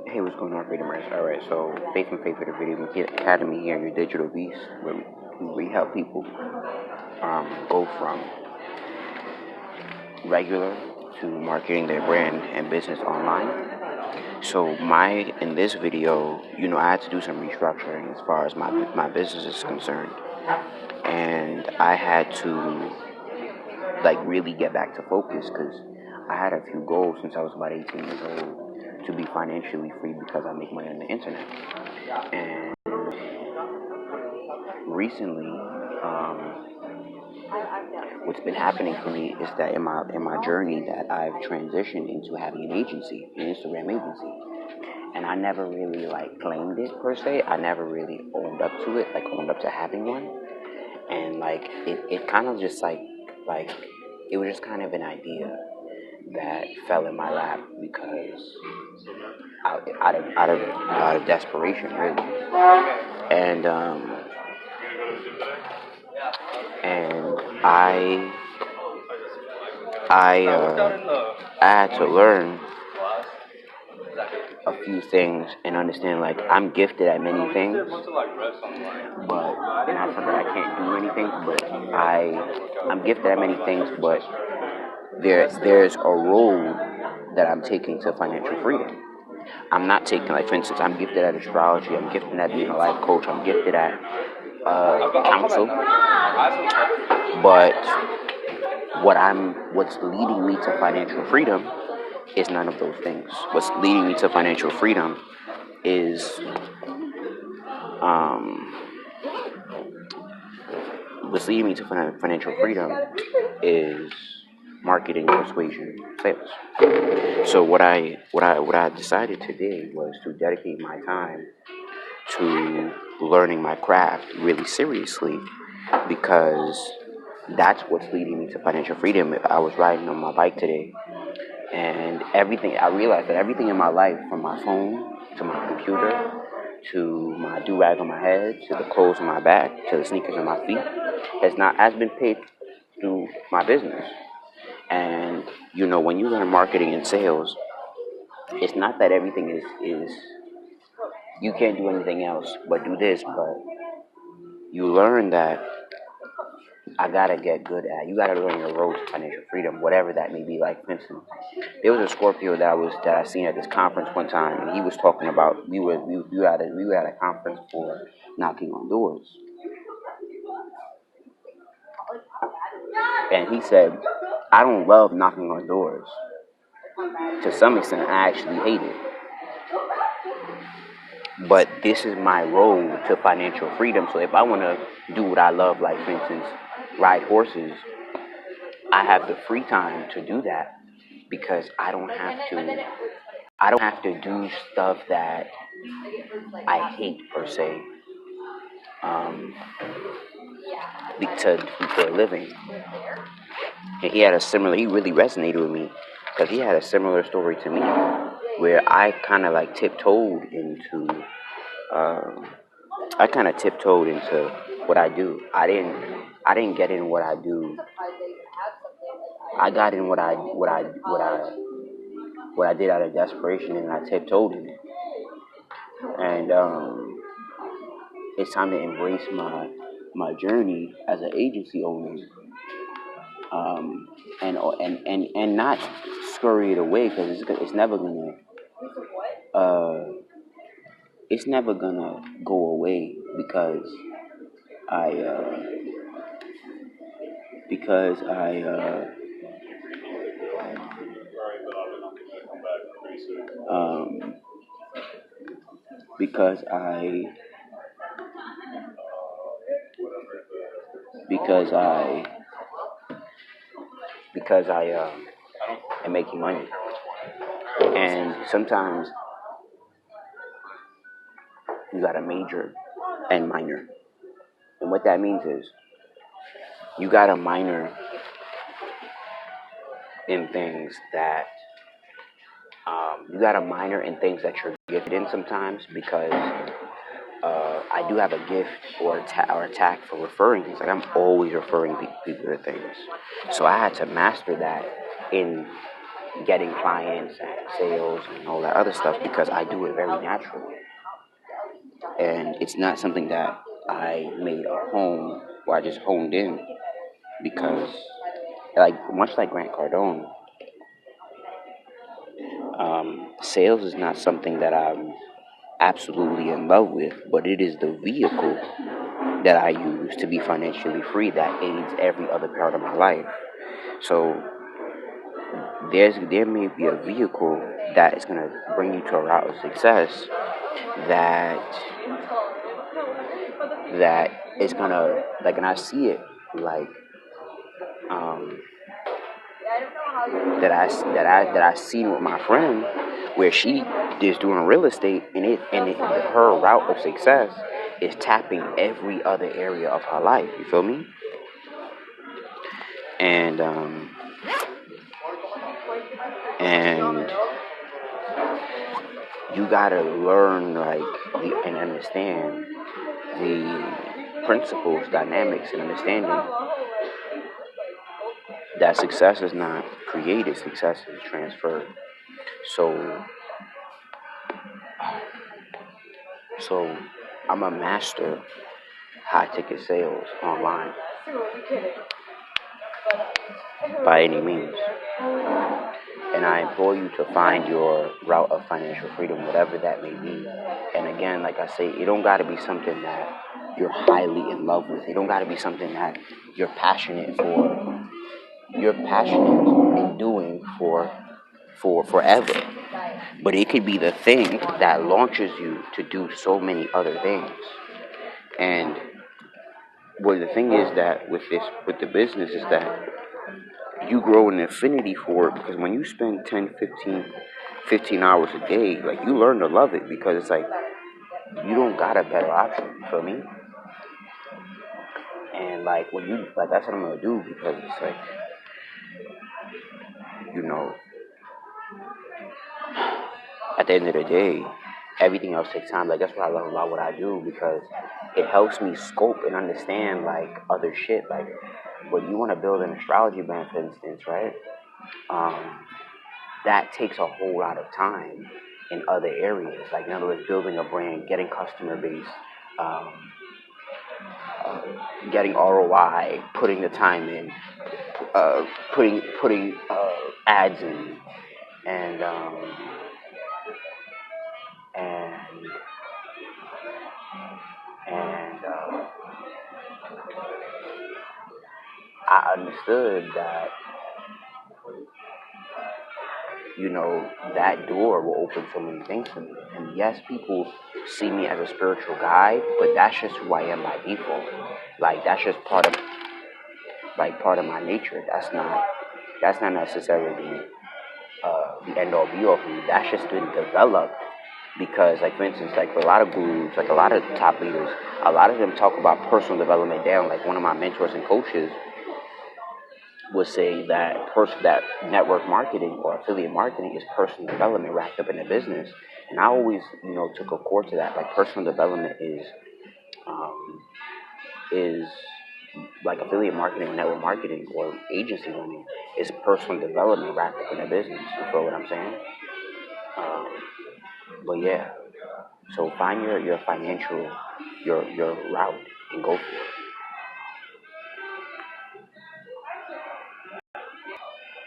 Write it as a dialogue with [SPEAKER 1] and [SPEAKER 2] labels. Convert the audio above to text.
[SPEAKER 1] Hey, what's going on, Freedomers? Alright, so Faith and Faith for the Video Academy here, your digital beast, where we help people go from regular to marketing their brand and business online. So in this video, I had to do some restructuring as far as my business is concerned, and I had to really get back to focus because I had a few goals since I was about 18 years old to be financially free because I make money on the internet. And recently, what's been happening for me is that in my journey that I've transitioned into having an agency, an Instagram agency, and I never really claimed it per se. I never really owned up to it, owned up to having one, and it kind of just it was just kind of an idea that fell in my lap because out of desperation, really, and and I had to learn a few things and understand I'm gifted at many things, but not that I can't do anything, but I'm gifted at many things, but there's a road that I'm taking to financial freedom. I'm not taking, for instance, I'm gifted at astrology, I'm gifted at being a life coach, I'm gifted at counsel, but what's leading me to financial freedom is none of those things. What's leading me to financial freedom is financial freedom is marketing, persuasion, sales. So what I decided today was to dedicate my time to learning my craft really seriously, because that's what's leading me to financial freedom. I was riding on my bike today, and I realized that everything in my life, from my phone to my computer to my do-rag on my head to the clothes on my back to the sneakers on my feet, has been paid through my business. And when you learn marketing and sales, it's not that everything is you can't do anything else but do this, but you learn that I gotta get good at. You gotta learn your road to financial freedom, whatever that may be. Like, for instance, there was a Scorpio that I seen at this conference one time, and he was talking about we were at a conference for knocking on doors, and he said, "I don't love knocking on doors. To some extent, I actually hate it. But this is my road to financial freedom. So if I want to do what I love, like for instance, ride horses, I have the free time to do that because I don't have to. I don't have to do stuff that I hate per se, um, for a living." And he really resonated with me because he had a similar story to me, where I kind of tiptoed into. I kind of tiptoed into what I do. I didn't get in what I do. I got in what I did out of desperation, and I tiptoed in it. And it's time to embrace my journey as an agency owner, and not scurry it away, because it's never gonna go away because I because I um, because I because I because I am making money, and sometimes you got to major and minor, and what that means is you got to minor in things that you got to minor in things that you're gifted in sometimes, because I do have a gift or a tact for referring things. Like I'm always referring people to things. So I had to master that in getting clients and sales and all that other stuff because I do it very naturally. And it's not something that I made a home or I just honed in because, like, much like Grant Cardone, sales is not something that I'm absolutely in love with, but it is the vehicle that I use to be financially free that aids every other part of my life. So there may be a vehicle that is gonna bring you to a route of success that that is gonna like, and I see it like um, that I seen with my friend where she is doing real estate and her route of success is tapping every other area of her life. You feel me? And and you gotta learn and understand the principles, dynamics, and understanding that success is not created, success is transferred. So so I'm a master high ticket sales online by any means. And I implore you to find your route of financial freedom, whatever that may be. And again, like I say, it don't got to be something that you're highly in love with. It don't got to be something that you're passionate for. You're passionate in doing for forever. But it could be the thing that launches you to do so many other things. And well, the thing is that with the business is that you grow an affinity for it because when you spend 10, 15 hours a day, like you learn to love it because it's like you don't got a better option. You feel me? And like when you like that's what I'm gonna do because it's like you know at the end of the day, everything else takes time. Like that's what I love about what I do because it helps me scope and understand like other shit. Like when you want to build an astrology brand, for instance, right? Um, that takes a whole lot of time in other areas. Like in other words, building a brand, getting customer base, um, uh, getting ROI, putting the time in, putting ads in, and and and I understood that that door will open so many things for me. And yes, people see me as a spiritual guide, but that's just who I am by default. Like that's just part of my nature. That's not necessarily the end all be all for me. That's just been developed because, like for instance, like for a lot of gurus, like a lot of top leaders, a lot of them talk about personal development down. Like one of my mentors and coaches would say that network marketing or affiliate marketing is personal development wrapped up in a business. And I always, took a core to that. Like personal development um, is like affiliate marketing or network marketing or agency running is personal development wrapped up in a business. You feel what I'm saying? Um, but yeah, so find your financial your route and go for it.